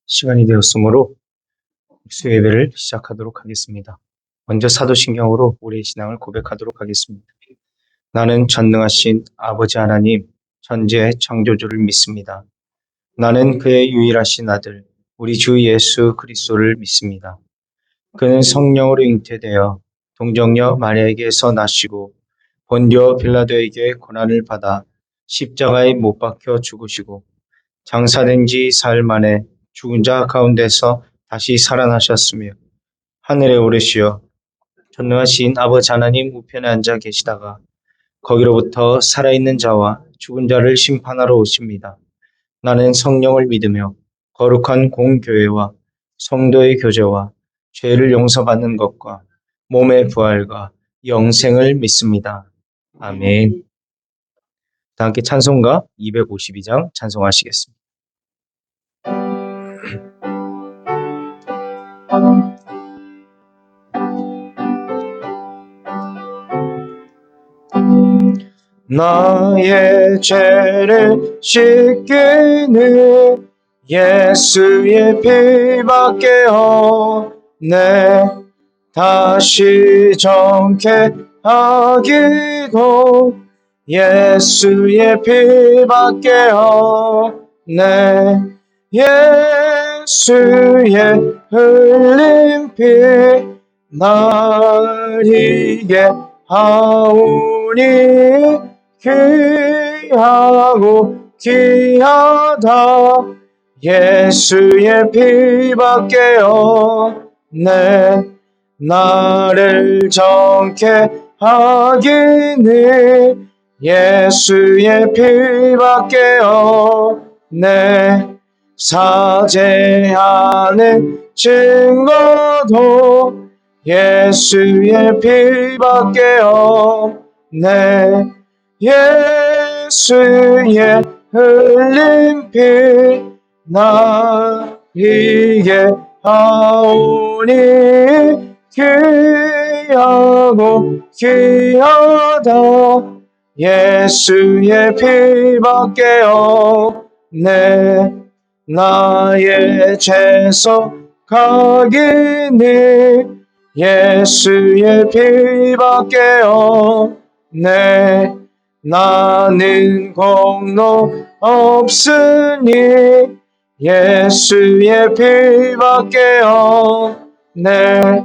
시간이 되었으므로 수예배를 시작하도록 하겠습니다. 먼저 사도신경으로 우리의 신앙을 고백하도록 하겠습니다. 나는 전능하신 아버지 하나님, 천지의 창조주를 믿습니다. 나는 그의 유일하신 아들, 우리 주 예수 그리스도를 믿습니다. 그는 성령으로 잉태되어 동정녀 마리아에게서 나시고 본디오 빌라도에게 고난을 받아 십자가에 못 박혀 죽으시고 장사된 지 사흘 만에 죽은 자 가운데서 다시 살아나셨으며 하늘에 오르시어 전능하신 아버지 하나님 우편에 앉아 계시다가 거기로부터 살아있는 자와 죽은 자를 심판하러 오십니다. 나는 성령을 믿으며 거룩한 공교회와 성도의 교제와 죄를 용서받는 것과 몸의 부활과 영생을 믿습니다. 아멘. 다 함께 찬송가 252장 찬송하시겠습니다. 나의 죄를 씻기는 예수의 피밖에 없네. 다시 정케 하기도 예수의 피밖에 없네. 예수의 흘린 피 날 이게 하오니 귀하고 귀하다. 예수의 피밖에 없네. 나를 정케 하기니 예수의 피밖에 없네. 사죄하는 증거도 예수의 피밖에 없네. 예수의 흘린 피 나에게 하오니 귀하고 귀하다. 예수의 피밖에 없네. 나의 죄서 가기니 예수의 피밖에 없네. 나는 공로 없으니 예수의 피밖에 없네.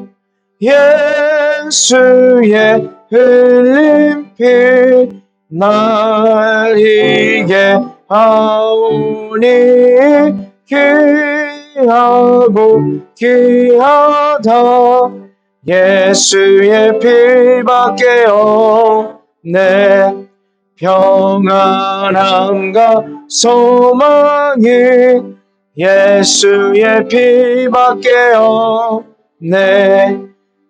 예수의 흘린 피 날 이게 하오니 귀하고 귀하다. 예수의 피밖에 없네. 평안함과 소망이 예수의 피밖에 없네.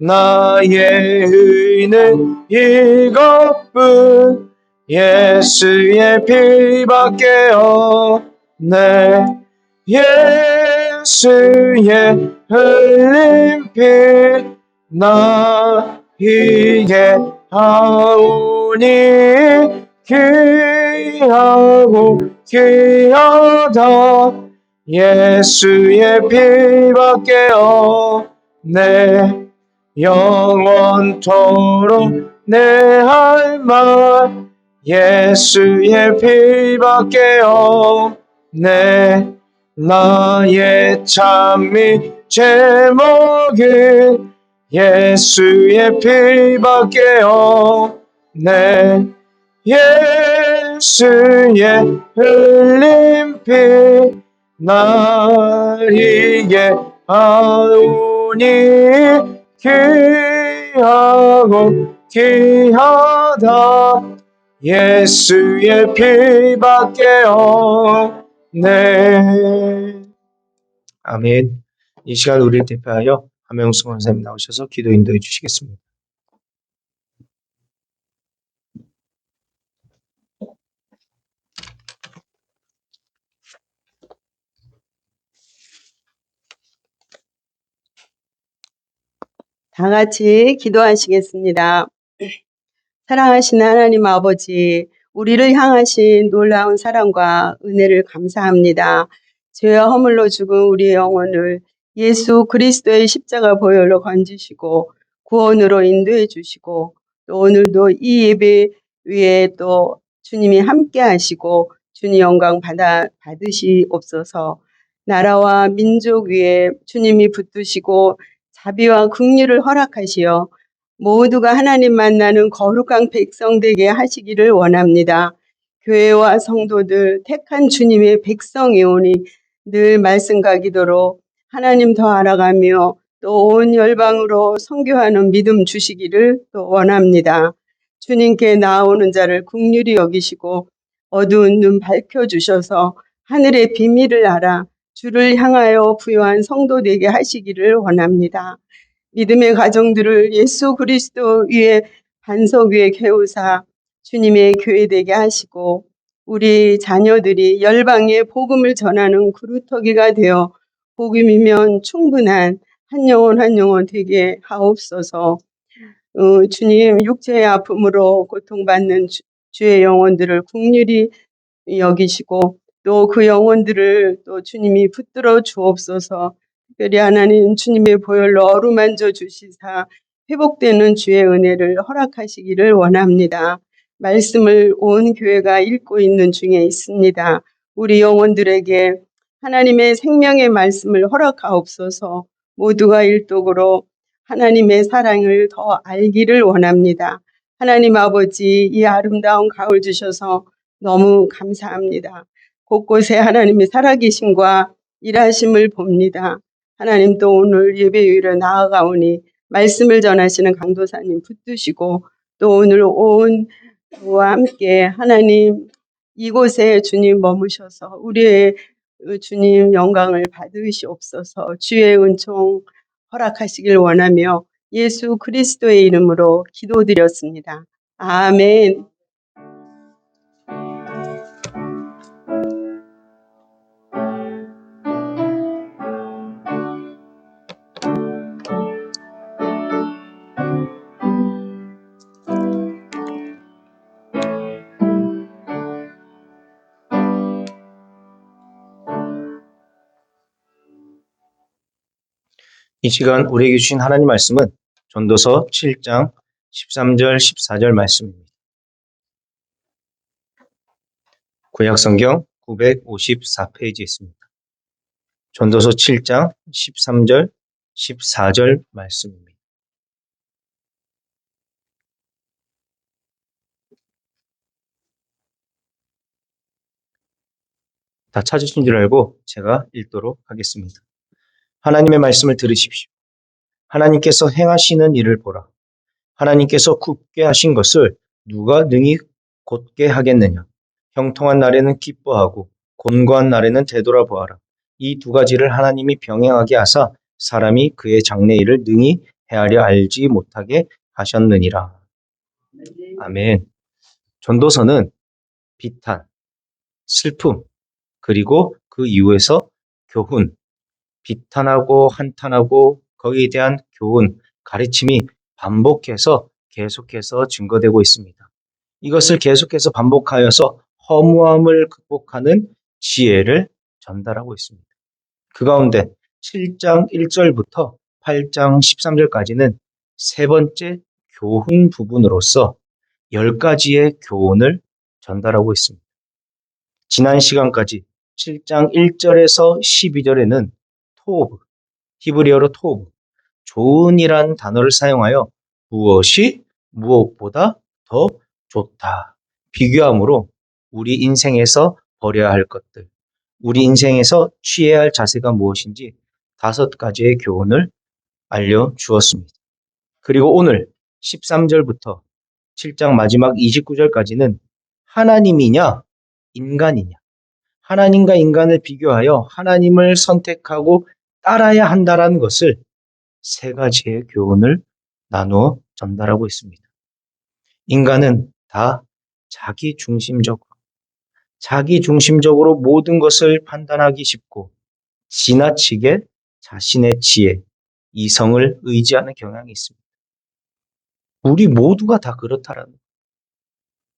나의 의는 이것뿐 예수의 피밖에 없네. 예수의 흘린 피 나에게 하오니 귀하고 귀하다. 예수의 피밖에 없네. 영원토록 내 할 말 예수의 피밖에 없네. 나의 찬미 제목이 예수의 피밖에 없네. 예수의 흘린 피 나에게 하오니 귀하고 귀하다. 예수의 피밖에 없네. 아멘. 이 시간 우리를 대표하여 함영수 권사님 나오셔서 기도 인도해 주시겠습니다. 다 같이 기도하시겠습니다. 사랑하시는 하나님 아버지, 우리를 향하신 놀라운 사랑과 은혜를 감사합니다. 죄와 허물로 죽은 우리의 영혼을 예수 그리스도의 십자가 보혈로 건지시고 구원으로 인도해 주시고 또 오늘도 이 예배 위에 또 주님이 함께 하시고 주님 영광 받으시옵소서. 나라와 민족 위에 주님이 붙드시고 자비와 긍휼을 허락하시어 모두가 하나님 만나는 거룩한 백성 되게 하시기를 원합니다. 교회와 성도들 택한 주님의 백성이오니 늘 말씀과 기도로 하나님 더 알아가며 또 온 열방으로 선교하는 믿음 주시기를 또 원합니다. 주님께 나아오는 자를 긍휼히 여기시고 어두운 눈 밝혀주셔서 하늘의 비밀을 알아 주를 향하여 부요한 성도 되게 하시기를 원합니다. 믿음의 가정들을 예수 그리스도 위에 반석 위에 세우사 주님의 교회 되게 하시고 우리 자녀들이 열방에 복음을 전하는 그루터기가 되어 복음이면 충분한 한 영혼 한 영혼 되게 하옵소서. 주님 육체의 아픔으로 고통받는 주의 영혼들을 긍휼히 여기시고 또 그 영혼들을 또 주님이 붙들어 주옵소서. 특별히 하나님 주님의 보혈로 어루만져 주시사 회복되는 주의 은혜를 허락하시기를 원합니다. 말씀을 온 교회가 읽고 있는 중에 있습니다. 우리 영혼들에게 하나님의 생명의 말씀을 허락하옵소서. 모두가 일독으로 하나님의 사랑을 더 알기를 원합니다. 하나님 아버지, 이 아름다운 가을 주셔서 너무 감사합니다. 곳곳에 하나님의 살아계심과 일하심을 봅니다. 하나님 또 오늘 예배위로 나아가오니 말씀을 전하시는 강도사님 붙드시고 또 오늘 온 교와 함께 하나님 이곳에 주님 머무셔서 우리의 주님 영광을 받으시옵소서. 주의 은총 허락하시길 원하며 예수 그리스도의 이름으로 기도드렸습니다. 아멘. 이 시간 우리에게 주신 하나님 말씀은 전도서 7장 13절 14절 말씀입니다. 구약성경 954페이지에 있습니다. 전도서 7장 13절 14절 말씀입니다. 다 찾으신 줄 알고 제가 읽도록 하겠습니다. 하나님의 말씀을 들으십시오. 하나님께서 행하시는 일을 보라. 하나님께서 굽게 하신 것을 누가 능히 곧게 하겠느냐. 형통한 날에는 기뻐하고 곤고한 날에는 되돌아보아라. 이 두 가지를 하나님이 병행하게 하사 사람이 그의 장래일을 능히 헤아려 알지 못하게 하셨느니라. 아멘. 전도서는 비탄, 슬픔, 그리고 그 이후에서 교훈, 비탄하고 한탄하고 거기에 대한 교훈, 가르침이 반복해서 계속해서 증거되고 있습니다. 이것을 계속해서 반복하여서 허무함을 극복하는 지혜를 전달하고 있습니다. 그 가운데 7장 1절부터 8장 13절까지는 세 번째 교훈 부분으로서 10가지의 교훈을 전달하고 있습니다. 지난 시간까지 7장 1절에서 12절에는 토브, 히브리어로 토브, 좋은이란 단어를 사용하여 무엇이 무엇보다 더 좋다. 비교함으로 우리 인생에서 버려야 할 것들, 우리 인생에서 취해야 할 자세가 무엇인지 5가지의 교훈을 알려주었습니다. 그리고 오늘 13절부터 7장 마지막 29절까지는 하나님이냐 인간이냐, 하나님과 인간을 비교하여 하나님을 선택하고 따라야 한다라는 것을 3가지의 교훈을 나누어 전달하고 있습니다. 인간은 다 자기 중심적으로 모든 것을 판단하기 쉽고 지나치게 자신의 지혜, 이성을 의지하는 경향이 있습니다. 우리 모두가 다 그렇다라는 거예요.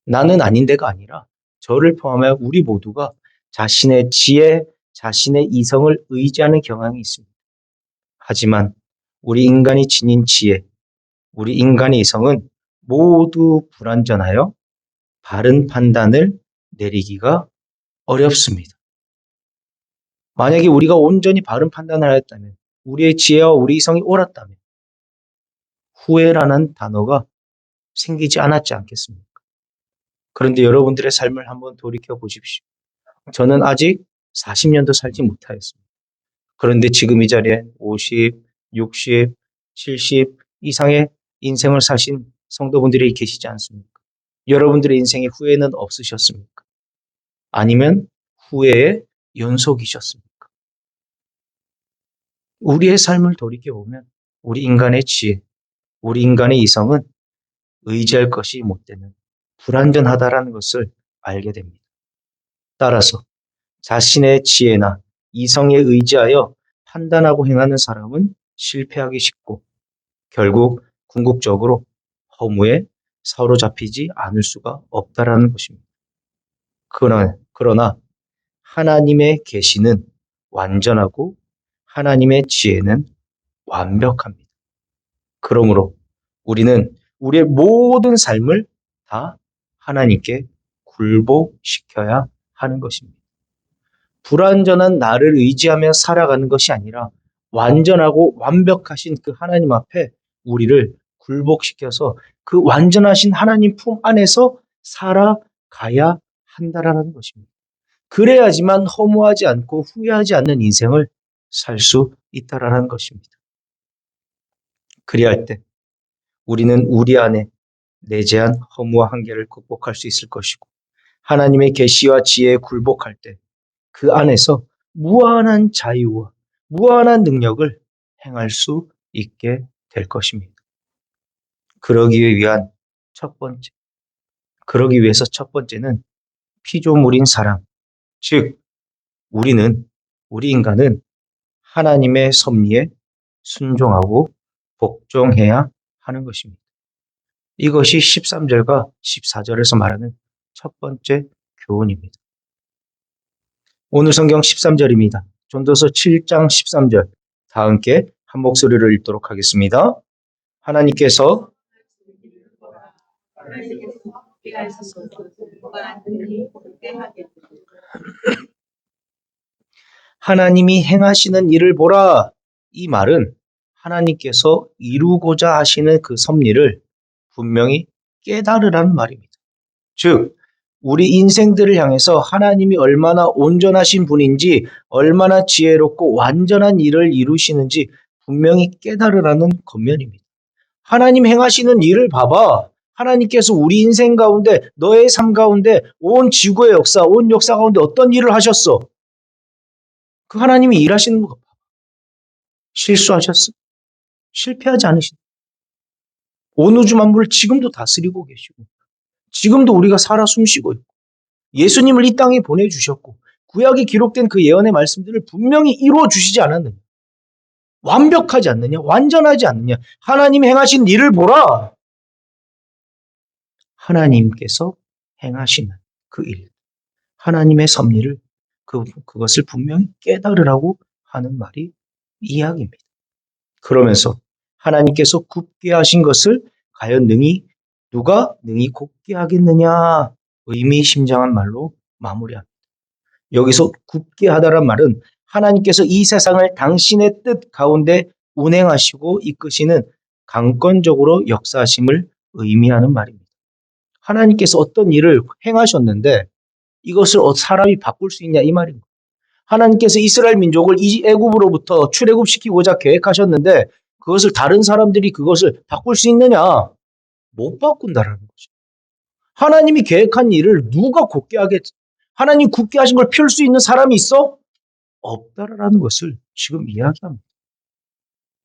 나는 아닌데가 아니라 저를 포함하여 우리 모두가 자신의 지혜, 자신의 이성을 의지하는 경향이 있습니다. 하지만 우리 인간이 지닌 지혜, 우리 인간의 이성은 모두 불완전하여 바른 판단을 내리기가 어렵습니다. 만약에 우리가 온전히 바른 판단을 하였다면, 우리의 지혜와 우리 이성이 옳았다면 후회라는 단어가 생기지 않았지 않겠습니까? 그런데 여러분들의 삶을 한번 돌이켜 보십시오. 저는 아직 40년도 살지 못하였습니다. 그런데 지금 이 자리에 50, 60, 70 이상의 인생을 사신 성도분들이 계시지 않습니까? 여러분들의 인생에 후회는 없으셨습니까? 아니면 후회의 연속이셨습니까? 우리의 삶을 돌이켜보면 우리 인간의 지혜, 우리 인간의 이성은 의지할 것이 못 되는 불완전하다라는 것을 알게 됩니다. 따라서 자신의 지혜나 이성에 의지하여 판단하고 행하는 사람은 실패하기 쉽고 결국 궁극적으로 허무에 사로잡히지 않을 수가 없다라는 것입니다. 그러나 하나님의 계시는 완전하고 하나님의 지혜는 완벽합니다. 그러므로 우리는 우리의 모든 삶을 다 하나님께 굴복시켜야 하는 것입니다. 불완전한 나를 의지하며 살아가는 것이 아니라 완전하고 완벽하신 그 하나님 앞에 우리를 굴복시켜서 그 완전하신 하나님 품 안에서 살아가야 한다라는 것입니다. 그래야지만 허무하지 않고 후회하지 않는 인생을 살 수 있다라는 것입니다. 그리할 때 우리는 우리 안에 내재한 허무와 한계를 극복할 수 있을 것이고 하나님의 계시와 지혜에 굴복할 때 그 안에서 무한한 자유와 무한한 능력을 행할 수 있게 될 것입니다. 그러기 위해서 첫 번째는 피조물인 사람, 즉 우리 인간은 하나님의 섭리에 순종하고 복종해야 하는 것입니다. 이것이 13절과 14절에서 말하는 첫 번째 교훈입니다. 오늘 성경 13절입니다. 전도서 7장 13절 다 함께 한 목소리로 읽도록 하겠습니다. 하나님께서 하나님이 행하시는 일을 보라. 이 말은 하나님께서 이루고자 하시는 그 섭리를 분명히 깨달으라는 말입니다. 즉 우리 인생들을 향해서 하나님이 얼마나 온전하신 분인지 얼마나 지혜롭고 완전한 일을 이루시는지 분명히 깨달으라는 권면입니다. 하나님 행하시는 일을 봐봐. 하나님께서 우리 인생 가운데 너의 삶 가운데 온 지구의 역사, 온 역사 가운데 어떤 일을 하셨어? 그 하나님이 일하시는 거 봐. 실수하셨어? 실패하지 않으신. 온 우주 만물을 지금도 다스리고 계시고 지금도 우리가 살아 숨쉬고 있고 예수님을 이 땅에 보내주셨고 구약에 기록된 그 예언의 말씀들을 분명히 이루어 주시지 않았느냐? 완벽하지 않느냐? 완전하지 않느냐? 하나님 행하신 일을 보라. 하나님께서 행하시는 그 일, 하나님의 섭리를 그것을 분명히 깨달으라고 하는 말이 이야기입니다. 그러면서 하나님께서 굽게 하신 것을 과연 누가 능히 곱게 하겠느냐? 의미심장한 말로 마무리합니다. 여기서 굽게 하다란 말은 하나님께서 이 세상을 당신의 뜻 가운데 운행하시고 이끄시는 강권적으로 역사하심을 의미하는 말입니다. 하나님께서 어떤 일을 행하셨는데 이것을 사람이 바꿀 수 있냐 이 말입니다. 하나님께서 이스라엘 민족을 이 애굽으로부터 출애굽시키고자 계획하셨는데 그것을 다른 사람들이 그것을 바꿀 수 있느냐? 못 바꾼다라는 거죠. 하나님이 계획한 일을 누가 곱게 하겠어? 하나님 굽게 하신 걸 펼 수 있는 사람이 있어? 없다라는 것을 지금 이야기합니다.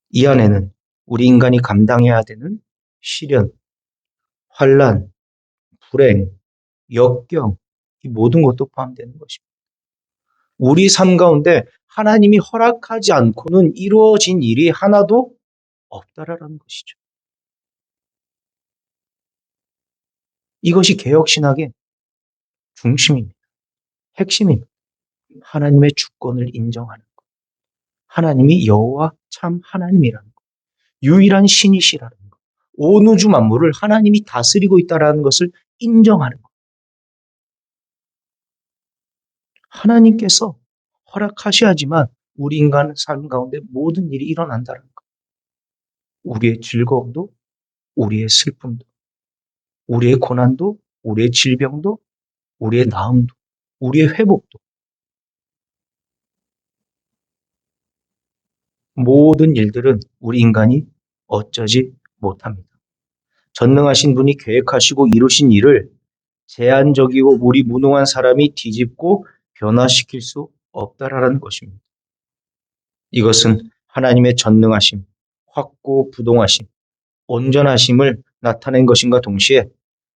이 안에는 우리 인간이 감당해야 되는 시련, 환난, 불행, 역경 이 모든 것도 포함되는 것입니다. 우리 삶 가운데 하나님이 허락하지 않고는 이루어진 일이 하나도 없다라는 것이죠. 이것이 개혁신학의 중심입니다. 핵심입니다. 하나님의 주권을 인정하는 것. 하나님이 여호와 참 하나님이라는 것. 유일한 신이시라는 것. 온 우주 만물을 하나님이 다스리고 있다는 것을 인정하는 것. 하나님께서 허락하셔야지만 우리 인간 삶 가운데 모든 일이 일어난다는 것. 우리의 즐거움도, 우리의 슬픔도, 우리의 고난도, 우리의 질병도, 우리의 나음도, 우리의 회복도, 모든 일들은 우리 인간이 어쩌지 못합니다. 전능하신 분이 계획하시고 이루신 일을 제한적이고 우리 무능한 사람이 뒤집고 변화시킬 수 없다라는 것입니다. 이것은 하나님의 전능하심, 확고부동하심, 온전하심을 나타낸 것인가 동시에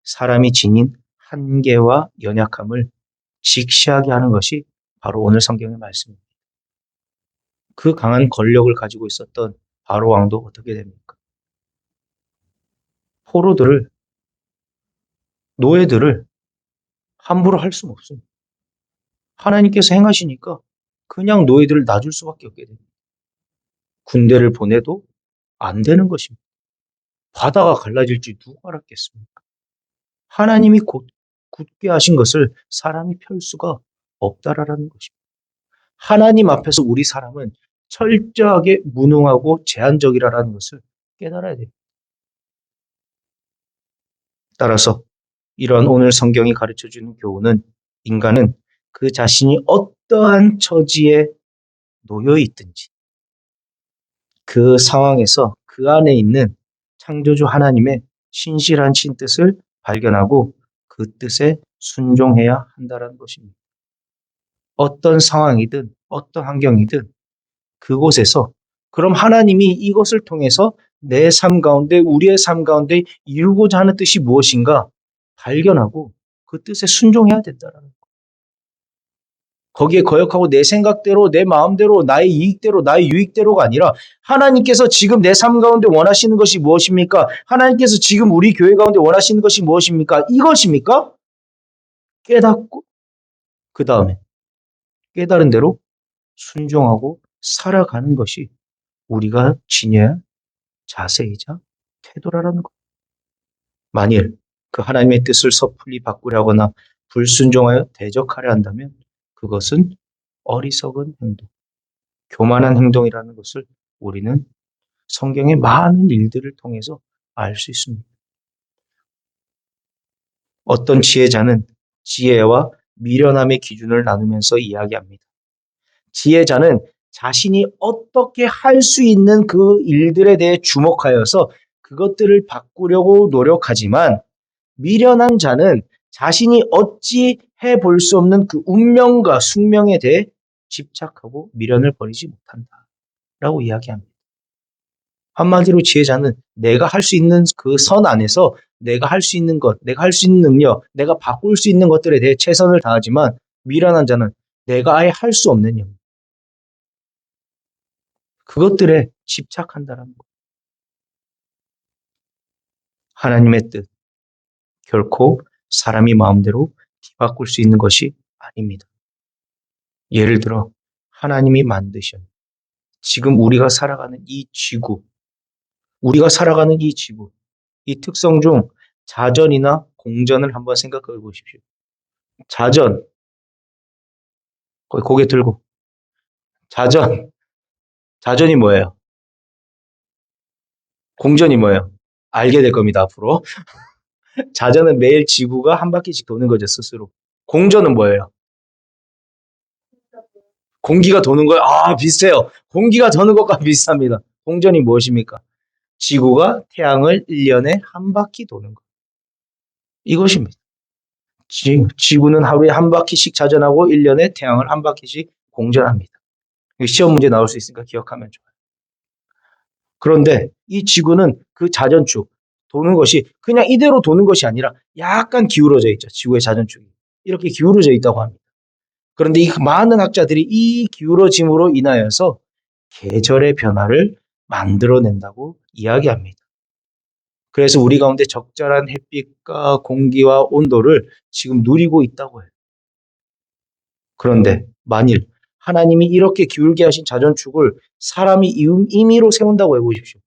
사람이 지닌 한계와 연약함을 직시하게 하는 것이 바로 오늘 성경의 말씀입니다. 그 강한 권력을 가지고 있었던 바로 왕도 어떻게 됩니까? 포로들을, 노예들을 함부로 할 수는 없습니다. 하나님께서 행하시니까 그냥 노예들을 놔줄 수밖에 없게 됩니다. 군대를 보내도 안 되는 것입니다. 바다가 갈라질지 누가 알았겠습니까? 하나님이 굳게 하신 것을 사람이 펼 수가 없다라는 것입니다. 하나님 앞에서 우리 사람은 철저하게 무능하고 제한적이라는 것을 깨달아야 됩니다. 따라서 이런 오늘 성경이 가르쳐주는 교훈은 인간은 그 자신이 어떠한 처지에 놓여 있든지 그 상황에서 그 안에 있는 창조주 하나님의 신실한 뜻을 발견하고 그 뜻에 순종해야 한다는 것입니다. 어떤 상황이든 어떤 환경이든 그곳에서 그럼 하나님이 이것을 통해서 내 삶 가운데 우리의 삶 가운데 이루고자 하는 뜻이 무엇인가 발견하고 그 뜻에 순종해야 된다는 거. 거기에 거역하고 내 생각대로 내 마음대로 나의 이익대로 나의 유익대로가 아니라 하나님께서 지금 내 삶 가운데 원하시는 것이 무엇입니까? 하나님께서 지금 우리 교회 가운데 원하시는 것이 무엇입니까? 이것입니까? 깨닫고 그 다음에 깨달은 대로 순종하고 살아가는 것이 우리가 지녀야 할 자세이자 태도라는 것. 만일 그 하나님의 뜻을 섣불리 바꾸려거나 불순종하여 대적하려 한다면 그것은 어리석은 행동, 교만한 행동이라는 것을 우리는 성경의 많은 일들을 통해서 알 수 있습니다. 어떤 지혜자는 지혜와 미련함의 기준을 나누면서 이야기합니다. 지혜자는 자신이 어떻게 할 수 있는 그 일들에 대해 주목하여서 그것들을 바꾸려고 노력하지만 미련한 자는 자신이 어찌 해볼 수 없는 그 운명과 숙명에 대해 집착하고 미련을 버리지 못한다라고 이야기합니다. 한마디로 지혜자는 내가 할 수 있는 그 선 안에서 내가 할 수 있는 것, 내가 할 수 있는 능력, 내가 바꿀 수 있는 것들에 대해 최선을 다하지만 미련한 자는 내가 아예 할 수 없는 영, 그것들에 집착한다는 것. 하나님의 뜻, 결코 사람이 마음대로 뒤바꿀 수 있는 것이 아닙니다. 예를 들어 하나님이 만드신 지금 우리가 살아가는 이 지구, 이 특성 중 자전이나 공전을 한번 생각해 보십시오. 자전, 거기 고개 들고. 자전이 뭐예요? 공전이 뭐예요? 알게 될 겁니다, 앞으로. 자전은 매일 지구가 한 바퀴씩 도는 거죠, 스스로. 공전은 뭐예요? 공기가 도는 거예요? 아, 비슷해요. 공기가 도는 것과 비슷합니다. 공전이 무엇입니까? 지구가 태양을 1년에 한 바퀴 도는 것. 이것입니다. 지구는 하루에 한 바퀴씩 자전하고 1년에 태양을 한 바퀴씩 공전합니다. 시험 문제 나올 수 있으니까 기억하면 좋아요. 그런데 이 지구는 그 자전축 도는 것이 그냥 이대로 도는 것이 아니라 약간 기울어져 있죠. 지구의 자전축이. 이렇게 기울어져 있다고 합니다. 그런데 이 많은 학자들이 이 기울어짐으로 인하여서 계절의 변화를 만들어낸다고 이야기합니다. 그래서 우리 가운데 적절한 햇빛과 공기와 온도를 지금 누리고 있다고 해요. 그런데 만일 하나님이 이렇게 기울게 하신 자전축을 사람이 임의로 세운다고 해보십시오.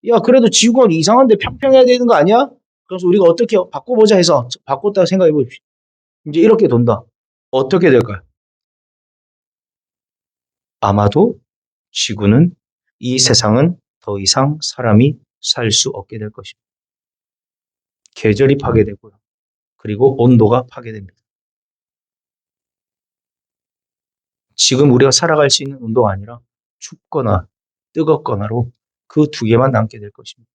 야, 그래도 지구가 이상한데 평평해야 되는 거 아니야? 그래서 우리가 어떻게 바꿔보자 해서 바꿨다고 생각해 보십시오. 이제 이렇게 돈다. 어떻게 될까요? 아마도 지구는, 이 세상은 더 이상 사람이 살 수 없게 될 것입니다. 계절이 파괴되고요. 그리고 온도가 파괴됩니다. 지금 우리가 살아갈 수 있는 온도가 아니라 춥거나 뜨겁거나로 그 두 개만 남게 될 것입니다.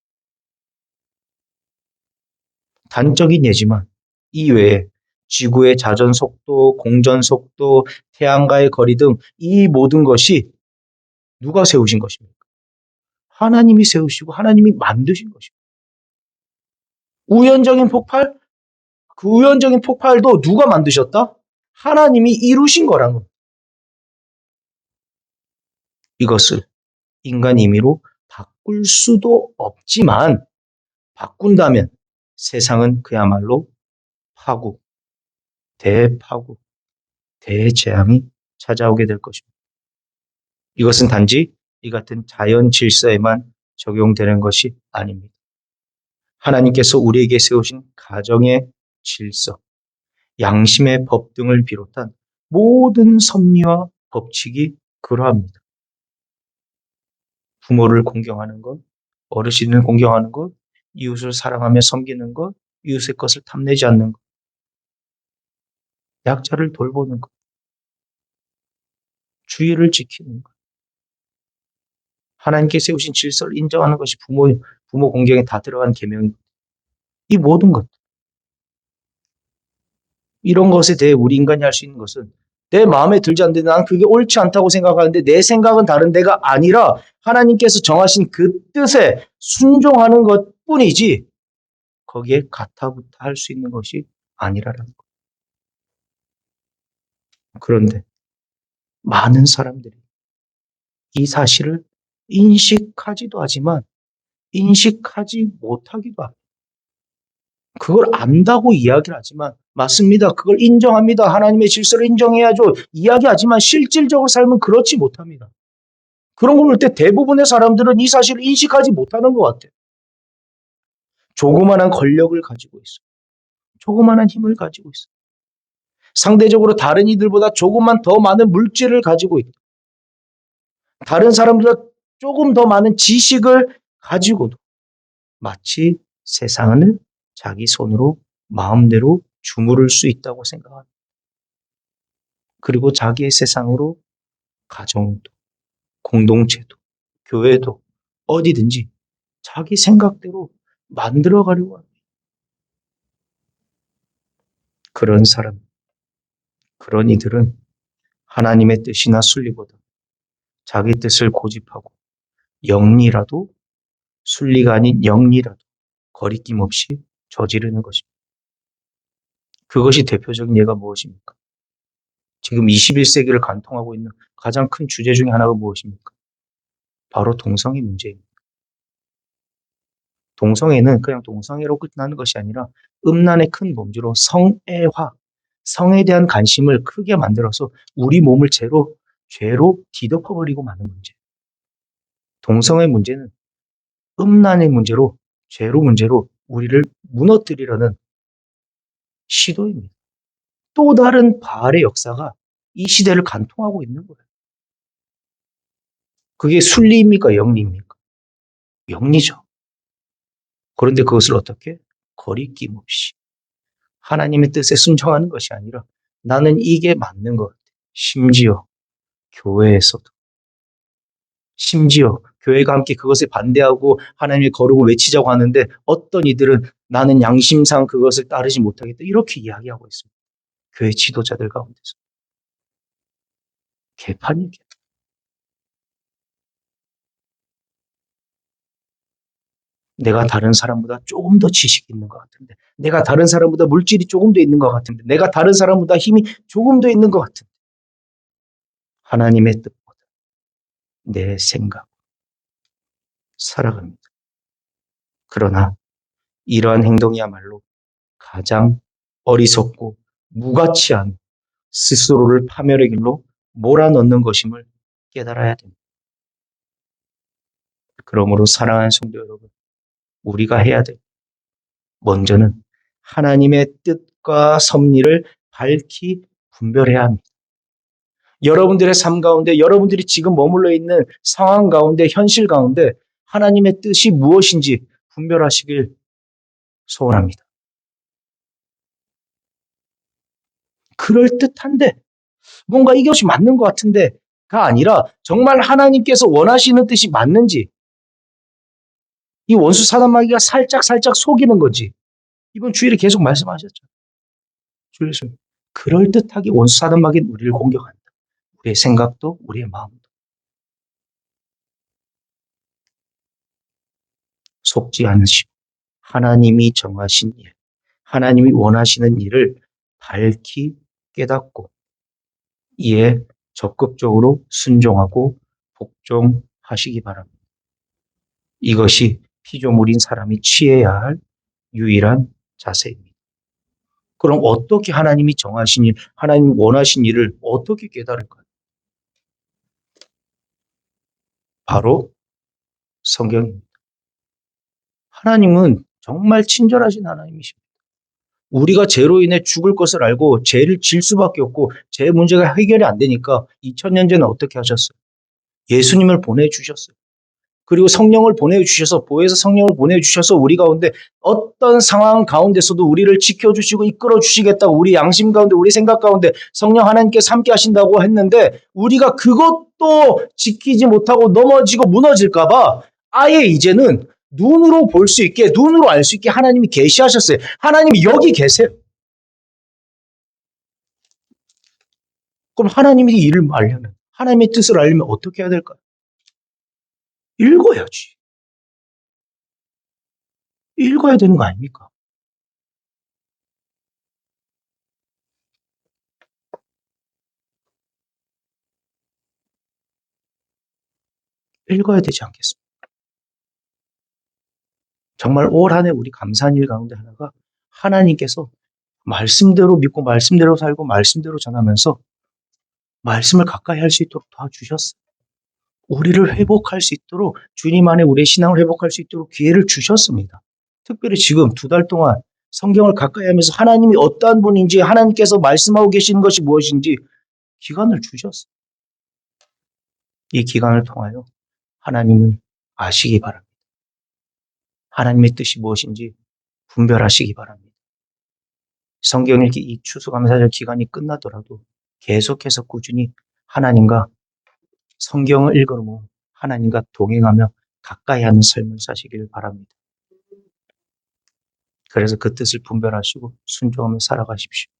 단적인 예지만 이외에 지구의 자전 속도, 공전 속도, 태양과의 거리 등 이 모든 것이 누가 세우신 것입니까? 하나님이 세우시고 하나님이 만드신 것입니다. 우연적인 폭발? 그 우연적인 폭발도 누가 만드셨다? 하나님이 이루신 거라는 겁니다. 이것을 인간 임의로 바꿀 수도 없지만 바꾼다면 세상은 그야말로 파국, 대파국, 대재앙이 찾아오게 될 것입니다. 이것은 단지 이 같은 자연 질서에만 적용되는 것이 아닙니다. 하나님께서 우리에게 세우신 가정의 질서, 양심의 법 등을 비롯한 모든 섭리와 법칙이 그러합니다. 부모를 공경하는 것, 어르신을 공경하는 것, 이웃을 사랑하며 섬기는 것, 이웃의 것을 탐내지 않는 것, 약자를 돌보는 것, 주의를 지키는 것, 하나님께 세우신 질서를 인정하는 것이 부모 공경에 다 들어간 계명입니다. 이 모든 것, 이런 것에 대해 우리 인간이 할 수 있는 것은 내 마음에 들지 않는데 난 그게 옳지 않다고 생각하는데 내 생각은 다른 데가 아니라 하나님께서 정하신 그 뜻에 순종하는 것뿐이지 거기에 가타부타 할 수 있는 것이 아니라는 것. 그런데 많은 사람들이 이 사실을 인식하지도 하지만 인식하지 못하기도 합니다. 그걸 안다고 이야기를 하지만 맞습니다. 그걸 인정합니다. 하나님의 질서를 인정해야죠. 이야기하지만 실질적으로 삶은 그렇지 못합니다. 그런 걸 볼 때 대부분의 사람들은 이 사실을 인식하지 못하는 것 같아요. 조그만한 권력을 가지고 있어. 조그만한 힘을 가지고 있어. 상대적으로 다른 이들보다 조금만 더 많은 물질을 가지고 있다. 다른 사람들보다 조금 더 많은 지식을 가지고도 마치 세상을 자기 손으로 마음대로 주무를 수 있다고 생각합니다. 그리고 자기의 세상으로 가정도, 공동체도, 교회도 어디든지 자기 생각대로 만들어가려고 합니다. 그런 사람, 그런 이들은 하나님의 뜻이나 순리보다 자기 뜻을 고집하고 영리라도, 순리가 아닌 영리라도 거리낌 없이 저지르는 것입니다. 그것이 대표적인 예가 무엇입니까? 지금 21세기를 관통하고 있는 가장 큰 주제 중에 하나가 무엇입니까? 바로 동성애 문제입니다. 동성애는 그냥 동성애로 끝나는 것이 아니라 음란의 큰 범주로 성애화, 성에 대한 관심을 크게 만들어서 우리 몸을 죄로 뒤덮어버리고 마는 문제. 동성애 문제는 음란의 문제로, 죄로 문제로 우리를 무너뜨리려는 시도입니다. 또 다른 바알의 역사가 이 시대를 관통하고 있는 거예요. 그게 순리입니까? 영리입니까? 영리죠. 그런데 그것을 어떻게? 거리낌 없이 하나님의 뜻에 순종하는 것이 아니라 나는 이게 맞는 것 같아. 교회에서도 심지어 교회가 함께 그것에 반대하고 하나님의 거룩을 외치자고 하는데 어떤 이들은 나는 양심상 그것을 따르지 못하겠다. 이렇게 이야기하고 있습니다. 교회 지도자들 가운데서. 개판이에요. 내가 다른 사람보다 조금 더 지식이 있는 것 같은데, 내가 다른 사람보다 물질이 조금 더 있는 것 같은데, 내가 다른 사람보다 힘이 조금 더 있는 것 같은데, 하나님의 뜻보다 내 생각 살아갑니다. 그러나 이러한 행동이야말로 가장 어리석고 무가치한 스스로를 파멸의 길로 몰아넣는 것임을 깨달아야 됩니다. 그러므로 사랑하는 성도 여러분, 우리가 해야 될 먼저는 하나님의 뜻과 섭리를 밝히 분별해야 합니다. 여러분들의 삶 가운데, 여러분들이 지금 머물러 있는 상황 가운데, 현실 가운데 하나님의 뜻이 무엇인지 분별하시길 소원합니다. 그럴듯한데, 뭔가 이것이 맞는 것 같은데가 아니라 정말 하나님께서 원하시는 뜻이 맞는지, 이 원수 사단마귀가 살짝 속이는 건지, 이번 주일에 계속 말씀하셨죠. 주일에서 그럴듯하게 원수 사단마귀는 우리를 공격한다. 우리의 생각도 우리의 마음도. 속지 않으시고 하나님이 정하신 일, 하나님이 원하시는 일을 밝히 깨닫고 이에 적극적으로 순종하고 복종하시기 바랍니다. 이것이 피조물인 사람이 취해야 할 유일한 자세입니다. 그럼 어떻게 하나님이 정하신 일, 하나님이 원하신 일을 어떻게 깨달을까요? 바로 성경입니다. 하나님은 정말 친절하신 하나님이십니다. 우리가 죄로 인해 죽을 것을 알고 죄를 질 수밖에 없고 죄 문제가 해결이 안 되니까 2000년 전에 어떻게 하셨어요? 예수님을 보내주셨어요. 그리고 성령을 보내주셔서 보혜사 성령을 보내주셔서 우리 가운데 어떤 상황 가운데서도 우리를 지켜주시고 이끌어주시겠다고 우리 양심 가운데 우리 생각 가운데 성령 하나님께서 함께 하신다고 했는데 우리가 그것도 지키지 못하고 넘어지고 무너질까 봐 아예 이제는 눈으로 볼 수 있게 눈으로 알 수 있게 하나님이 계시하셨어요. 하나님이 여기 계세요. 그럼 하나님이 이 일을 알려면 하나님의 뜻을 알려면 어떻게 해야 될까요? 읽어야지. 읽어야 되는 거 아닙니까? 읽어야 되지 않겠습니까? 정말 올 한 해 우리 감사한 일 가운데 하나가 하나님께서 말씀대로 믿고 말씀대로 살고 말씀대로 전하면서 말씀을 가까이 할 수 있도록 도와주셨어요. 우리를 회복할 수 있도록 주님 안에 우리의 신앙을 회복할 수 있도록 기회를 주셨습니다. 특별히 지금 2달 동안 성경을 가까이 하면서 하나님이 어떠한 분인지 하나님께서 말씀하고 계시는 것이 무엇인지 기간을 주셨어요. 이 기간을 통하여 하나님을 아시기 바랍니다. 하나님의 뜻이 무엇인지 분별하시기 바랍니다. 성경 읽기 이 추수감사절 기간이 끝나더라도 계속해서 꾸준히 하나님과 성경을 읽으며 하나님과 동행하며 가까이 하는 삶을 사시기를 바랍니다. 그래서 그 뜻을 분별하시고 순종하며 살아가십시오.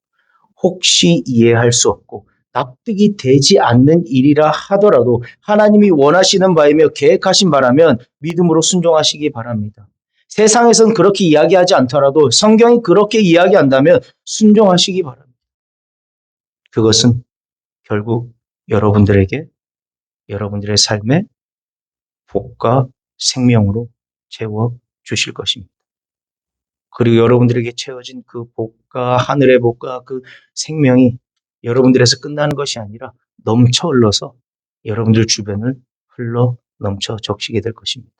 혹시 이해할 수 없고 납득이 되지 않는 일이라 하더라도 하나님이 원하시는 바이며 계획하신 바라면 믿음으로 순종하시기 바랍니다. 세상에서는 그렇게 이야기하지 않더라도 성경이 그렇게 이야기한다면 순종하시기 바랍니다. 그것은 결국 여러분들에게 여러분들의 삶의 복과 생명으로 채워 주실 것입니다. 그리고 여러분들에게 채워진 그 복과 하늘의 복과 그 생명이 여러분들에서 끝나는 것이 아니라 넘쳐 흘러서 여러분들 주변을 흘러 넘쳐 적시게 될 것입니다.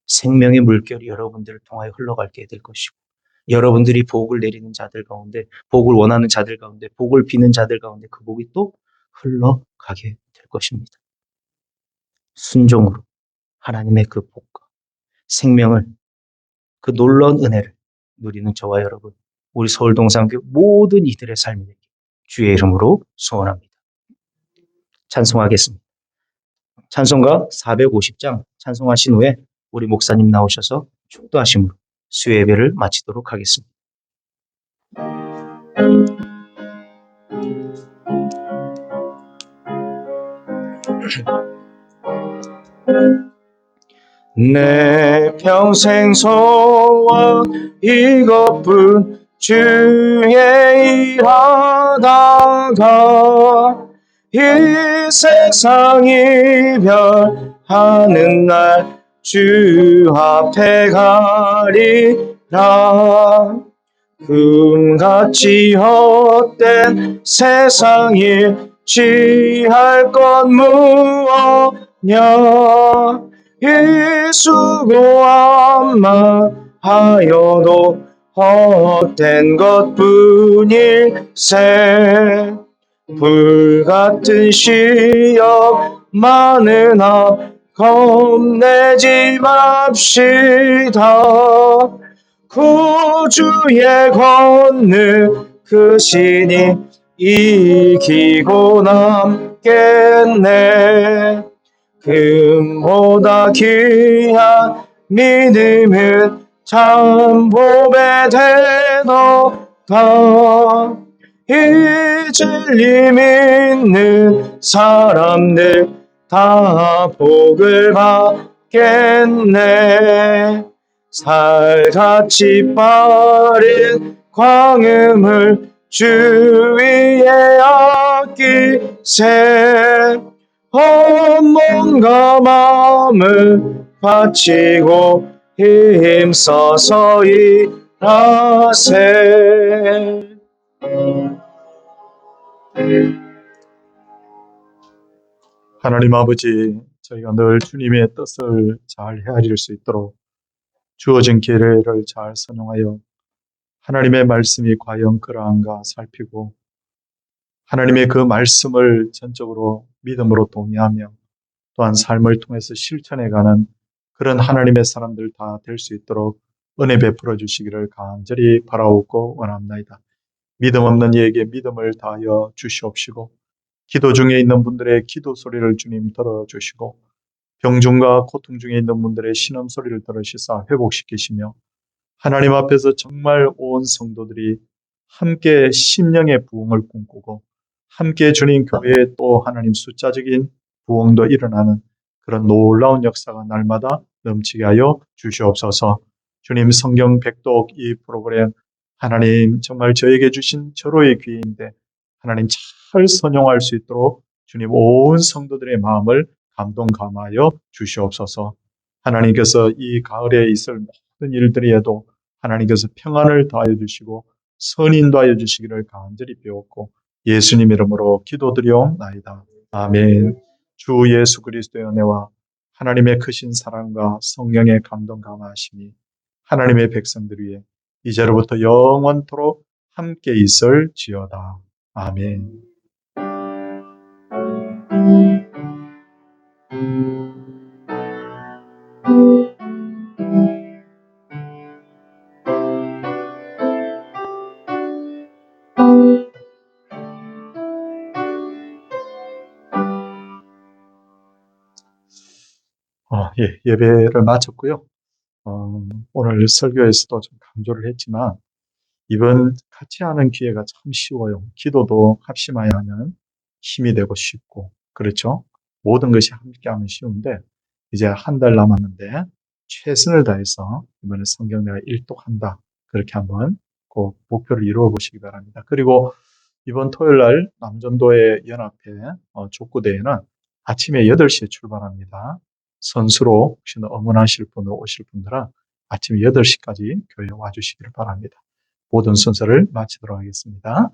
생명의 물결이 여러분들을 통하여 흘러가게 될 것이고 여러분들이 복을 내리는 자들 가운데 복을 원하는 자들 가운데 복을 비는 자들 가운데 그 복이 또 흘러가게 될 것입니다. 순종으로 하나님의 그 복과 생명을 그 놀라운 은혜를 누리는 저와 여러분 우리 서울동산교회 모든 이들의 삶이 되길 주의 이름으로 소원합니다. 찬송하겠습니다. 찬송가 450장 찬송하신 후에 우리 목사님 나오셔서 축도하심으로 수요 예배를 마치도록 하겠습니다. 내 평생 소원 이것뿐 주의 일하다가 이 세상 이별하는 날 주 앞에 가리라 금같이 헛된 세상에 취할 것 무엇냐. 이 수고함만 하여도 헛된 것뿐일세. 불같은 시험 많으나 겁내지 맙시다. 구주의 권능 그 신이 이기고 남겠네. 금보다 귀한 믿음은 참 보배 되도다. 이 진리 믿는 사람들 다 복을 받겠네. 살같이 빠른 광음을 주 위에 아끼세. 몸과 마음을 바치고 힘써서 일하세. 하나님 아버지, 저희가 늘 주님의 뜻을 잘 헤아릴 수 있도록 주어진 기회를 잘 선용하여 하나님의 말씀이 과연 그러한가 살피고 하나님의 그 말씀을 전적으로 믿음으로 동의하며 또한 삶을 통해서 실천해가는 그런 하나님의 사람들 다 될 수 있도록 은혜 베풀어 주시기를 간절히 바라옵고 원합나이다. 믿음 없는 이에게 믿음을 다하여 주시옵시고 기도 중에 있는 분들의 기도 소리를 주님 들어주시고 병중과 고통 중에 있는 분들의 신음 소리를 들으시사 회복시키시며 하나님 앞에서 정말 온 성도들이 함께 심령의 부흥을 꿈꾸고 함께 주님 교회에 또 하나님 숫자적인 부흥도 일어나는 그런 놀라운 역사가 날마다 넘치게 하여 주시옵소서. 주님 성경 백독 이 프로그램 하나님 정말 저에게 주신 절호의 기회인데 하나님 잘 선용할 수 있도록 주님 온 성도들의 마음을 감동 감하여 주시옵소서. 하나님께서 이 가을에 있을 모든 일들에도 하나님께서 평안을 더하여 주시고 선인도하여 주시기를 간절히 비옵고 예수님 이름으로 기도드리옵나이다. 아멘. 주 예수 그리스도의 은혜와 하나님의 크신 사랑과 성령의 감동 감화하심이 하나님의 백성들 위해 이제로부터 영원토록 함께 있을지어다. 아멘. 예배를 마쳤고요. 오늘 설교에서도 좀 강조를 했지만 이번 같이 하는 기회가 참 쉬워요. 기도도 합심하여 하면 힘이 되고 쉽고 그렇죠. 모든 것이 함께하면 쉬운데 이제 한 달 남았는데 최선을 다해서 이번에 성경 내가 일독한다. 그렇게 한번 꼭 목표를 이루어 보시기 바랍니다. 그리고 이번 토요일 날 남전도의 연합회 족구대회는 아침에 8시에 출발합니다. 선수로 혹시나 응원하실 분으로 오실 분들은 아침 8시까지 교회에 와주시기를 바랍니다. 모든 순서를 마치도록 하겠습니다.